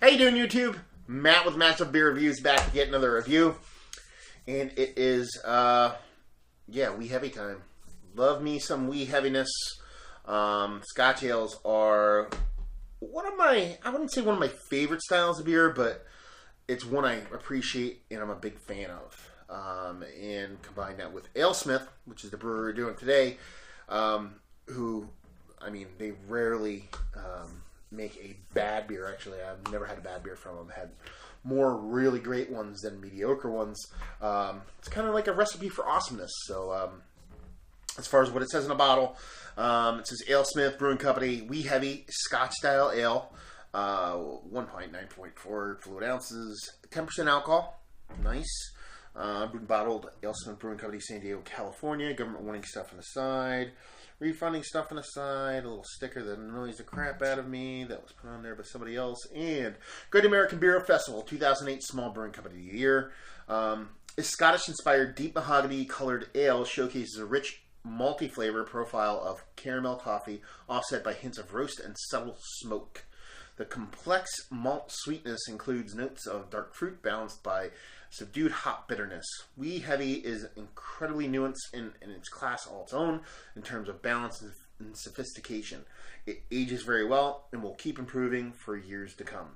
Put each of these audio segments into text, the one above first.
How you doing, YouTube? Matt with Massive Beer Reviews back to get another review. And it is, wee heavy time. Love me some wee heaviness. Scotch ales are one of my, I wouldn't say one of my favorite styles of beer, but it's one I appreciate and I'm a big fan of. And combine that with AleSmith, which is the brewery we're doing today, who, I mean, they rarely make a bad beer. Actually, I've never had a bad beer from them. I've had more really great ones than mediocre ones. It's kind of like a recipe for awesomeness. So, as far as what it says in the bottle, it says AleSmith Brewing Company, wee heavy Scotch style ale, 1 pint, 9.4 fluid ounces, 10% alcohol, nice. Brewed and bottled, AleSmith Brewing Company, San Diego, California. Government warning stuff on the side. Refunding stuff on the side. A little sticker that annoys the crap out of me. That was put on there by somebody else. And Great American Beer Festival, 2008 Small Brewing Company of the Year. A Scottish-inspired deep mahogany-colored ale showcases a rich malty flavor profile of caramel toffee, offset by hints of roast and subtle smoke. The complex malt sweetness includes notes of dark fruit balanced by subdued hop bitterness. Wee Heavy is incredibly nuanced in its class all its own in terms of balance and sophistication. It ages very well and will keep improving for years to come.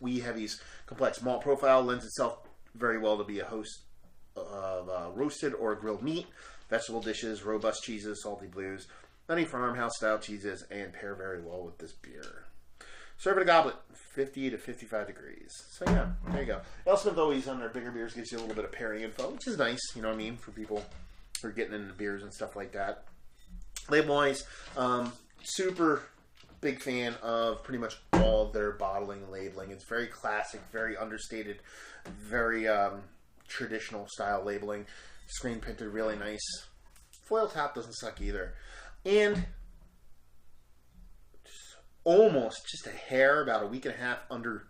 Wee Heavy's complex malt profile lends itself very well to be a host of roasted or grilled meat, vegetable dishes, robust cheeses, salty blues, nutty farmhouse style cheeses, and pair very well with this beer. Serve in a goblet, 50 to 55 degrees. So yeah, there you go. AleSmith always on their bigger beers gives you a little bit of pairing info, which is nice, you know what I mean, for people who are getting into beers and stuff like that. Label-wise, super big fan of pretty much all their bottling and labeling. It's very classic, very understated, very traditional style labeling. Screen printed, really nice. Foil top doesn't suck either. And almost just a hair, about a week and a half under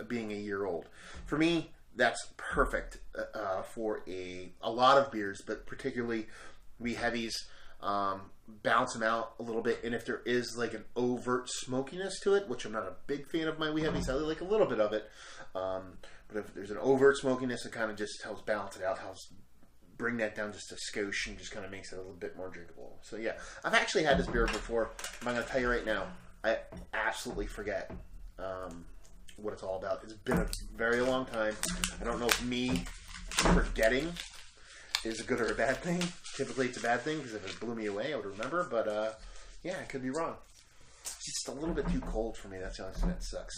being a year old. For me, that's perfect for a lot of beers, but particularly wee heavies. Balance them out a little bit, and if there is like an overt smokiness to it, which I'm not a big fan of my wee heavies, I like a little bit of it. But if there's an overt smokiness, it kind of just helps balance it out, helps bring that down just a skosh, and just kind of makes it a little bit more drinkable. So yeah, I've actually had this beer before. I'm going to tell you right now, I absolutely forget what it's all about. It's been a very long time. I don't know if me forgetting is a good or a bad thing. Typically it's a bad thing, because if it blew me away, I would remember. But yeah, I could be wrong. It's just a little bit too cold for me. That's the only thing that sucks.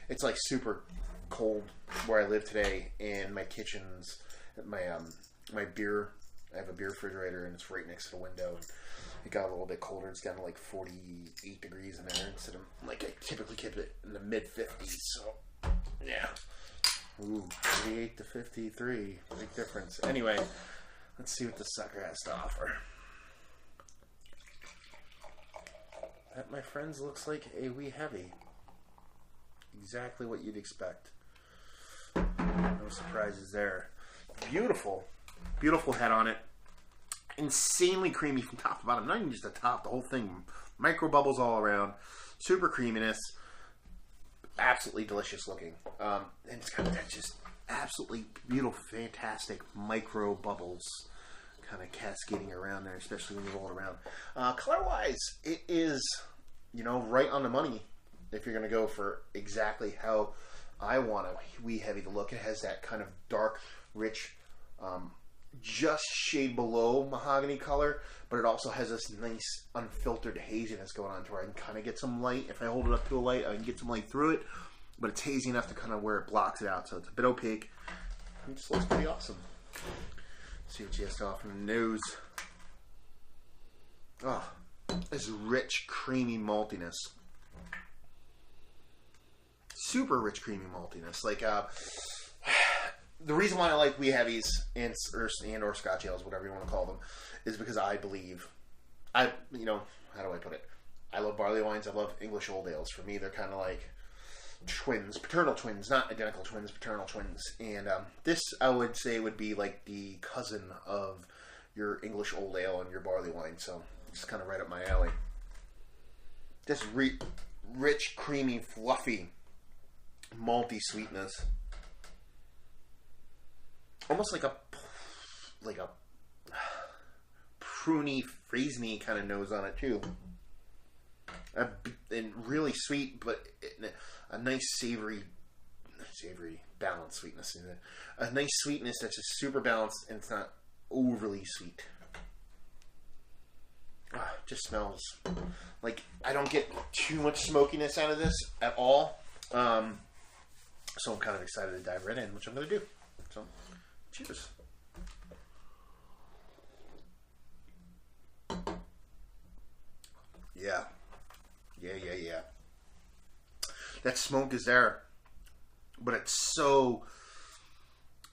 It's like super cold where I live today, and my kitchen's, my beer, I have a beer refrigerator, and it's right next to the window. And it got a little bit colder. It's down to like 48 degrees in there instead of, like, I typically keep it in the mid-50s. So, yeah. Ooh, 48 to 53. Big difference. Anyway, let's see what the sucker has to offer. That, my friends, looks like a wee heavy. Exactly what you'd expect. No surprises there. Beautiful. Beautiful head on it. Insanely creamy from top to bottom. Not even just the top, the whole thing. Micro bubbles all around. Super creaminess. Absolutely delicious looking. And it's kind of that just absolutely beautiful, fantastic micro bubbles kind of cascading around there, especially when you roll it around. Color-wise, it is, you know, right on the money if you're going to go for exactly how I want a wee heavy to look. It has that kind of dark, rich, just shade below mahogany color, but it also has this nice unfiltered haziness going on to where I can kind of get some light. If I hold it up to a light, I can get some light through it, but it's hazy enough to kind of where it blocks it out, so it's a bit opaque. It just looks pretty awesome. Let's see what she has to offer in the nose. Oh, this rich, creamy maltiness. Super rich, creamy maltiness. Like, the reason why I like wee heavies and or Scotch ales, whatever you want to call them, is because I believe, you know, how do I put it? I love barley wines. I love English old ales. For me, they're kind of like twins, paternal twins, not identical twins, paternal twins. And this, I would say, would be like the cousin of your English old ale and your barley wine. So it's kind of right up my alley. Just rich, creamy, fluffy, malty sweetness. Almost like a pruny, freezy kind of nose on it too. And really sweet, but a nice savory, balanced sweetness. A nice sweetness that's just super balanced and it's not overly sweet. Just smells like I don't get too much smokiness out of this at all. So I'm kind of excited to dive right in, which I'm going to do. So, cheers. Yeah. That smoke is there, but it's so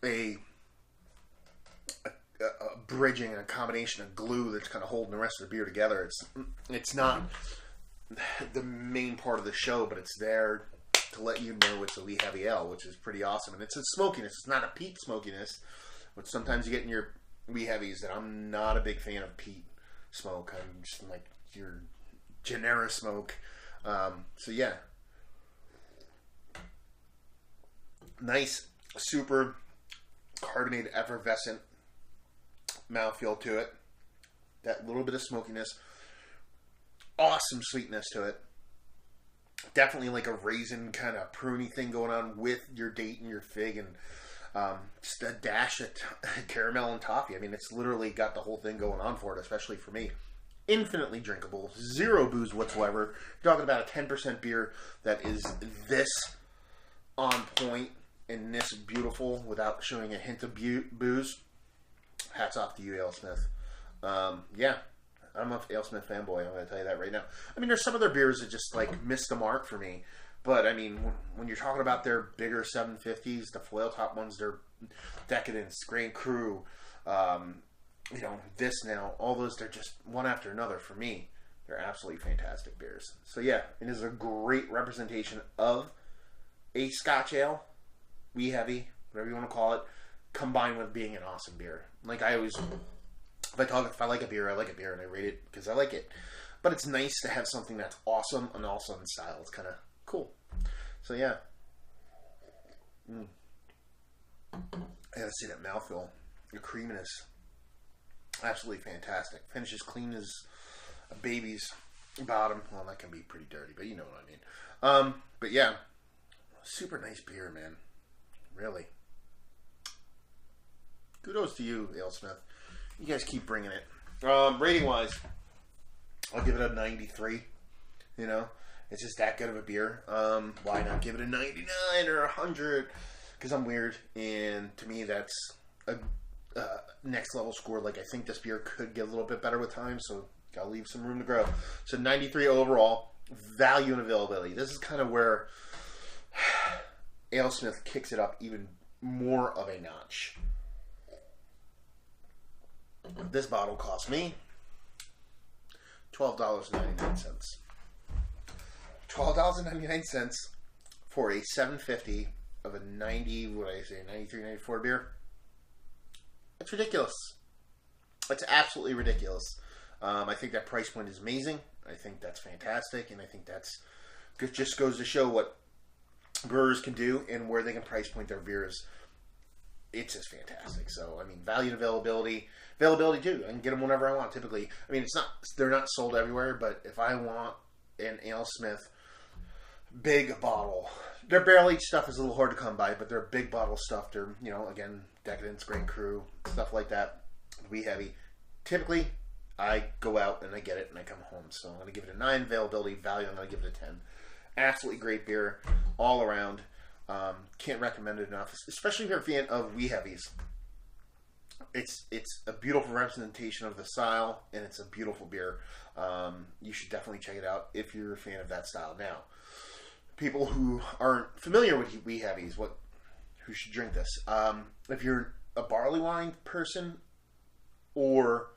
a bridging and a combination of glue that's kind of holding the rest of the beer together. It's not the main part of the show, but it's there to let you know it's a wee heavy ale, which is pretty awesome. And it's a smokiness. It's not a peat smokiness, which sometimes you get in your wee heavies. That I'm not a big fan of peat smoke. I'm just like your genera smoke. So yeah, nice, super carbonated, effervescent mouthfeel to it. That little bit of smokiness, awesome sweetness to it. Definitely like a raisin kind of pruny thing going on with your date and your fig, and just a dash of caramel and toffee. I mean, it's literally got the whole thing going on for it, especially for me. Infinitely drinkable, zero booze whatsoever. You're talking about a 10% beer that is this on point and this beautiful without showing a hint of booze. Hats off to you, AleSmith. Yeah, I'm a AleSmith fanboy. I'm going to tell you that right now. I mean, there's some of their beers that just like missed the mark for me. But I mean, when you're talking about their bigger 750s, the foil top ones, their Decadence, Grand Cru, you know, this now, all those, they're just one after another for me. They're absolutely fantastic beers. So yeah, it is a great representation of a Scotch ale, wee heavy, whatever you want to call it, combined with being an awesome beer. Like I always, if I like a beer, I like a beer and I rate it because I like it. But it's nice to have something that's awesome and also in style. It's kind of cool. So yeah. I gotta see that mouthfeel. The creaminess. Absolutely fantastic. Finishes clean as a baby's bottom. Well, that can be pretty dirty, but you know what I mean. But yeah, super nice beer, man. Really. Kudos to you, AleSmith. You guys keep bringing it. Rating wise, I'll give it a 93. You know, it's just that good of a beer. Why not give it a 99 or 100? Because I'm weird, and to me, that's a next level score. Like, I think this beer could get a little bit better with time, so gotta leave some room to grow. So 93 overall. Value and availability. This is kind of where AleSmith kicks it up even more of a notch. This bottle cost me $12.99. $12.99 for a 750 of a 93, 94 beer. It's ridiculous. It's absolutely ridiculous. I think that price point is amazing. I think that's fantastic, and I think it just goes to show what brewers can do and where they can price point their beers. It's just fantastic. So, I mean, value and availability too. I can get them whenever I want. Typically, I mean, they're not sold everywhere, but if I want an AleSmith big bottle, their barrel aged stuff is a little hard to come by, but their big bottle stuff, they're, you know, again, Decadence, Grand Cru, stuff like that, wee heavy. Typically, I go out and I get it and I come home. So I'm going to give it a 9. Availability, value, I'm going to give it a 10. Absolutely great beer all around. Can't recommend it enough, especially if you're a fan of wee heavies. It's a beautiful representation of the style, and it's a beautiful beer. You should definitely check it out if you're a fan of that style. Now, people who aren't familiar with wee heavies, who should drink this? If you're a barley wine person or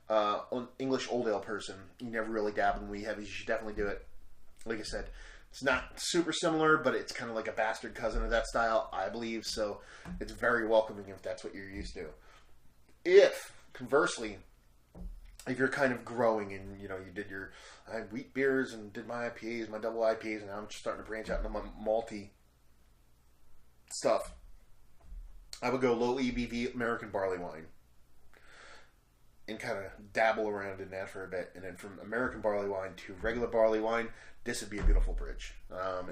an English old ale person, you never really dabbled in wee heavies, you should definitely do it. Like I said, it's not super similar, but it's kind of like a bastard cousin of that style, I believe. So it's very welcoming if that's what you're used to. If, conversely, if you're kind of growing and, you did your I had wheat beers and did my IPAs, my double IPAs, and now I'm just starting to branch out into my malty stuff, I would go low ABV American barley wine and kind of dabble around in that for a bit. And then from American barley wine to regular barley wine, this would be a beautiful bridge.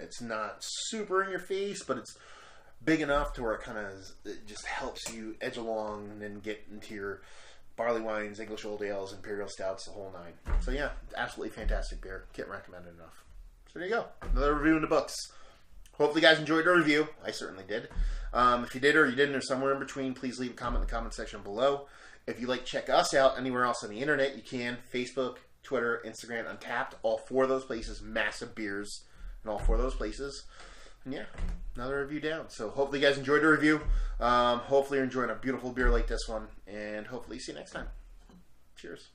It's not super in your face, but it's big enough to where it just helps you edge along and then get into your barley wines, English old ales, imperial stouts, the whole nine. So yeah, absolutely fantastic beer. Can't recommend it enough. So there you go. Another review in the books. Hopefully you guys enjoyed the review. I certainly did. If you did or you didn't or somewhere in between, please leave a comment in the comment section below. If you'd like to check us out anywhere else on the internet, you can. Facebook, Twitter, Instagram, Untapped. All 4 of those places. Massive beers in all 4 of those places. And yeah, another review down. So hopefully you guys enjoyed the review. Hopefully you're enjoying a beautiful beer like this one. And hopefully see you next time. Cheers.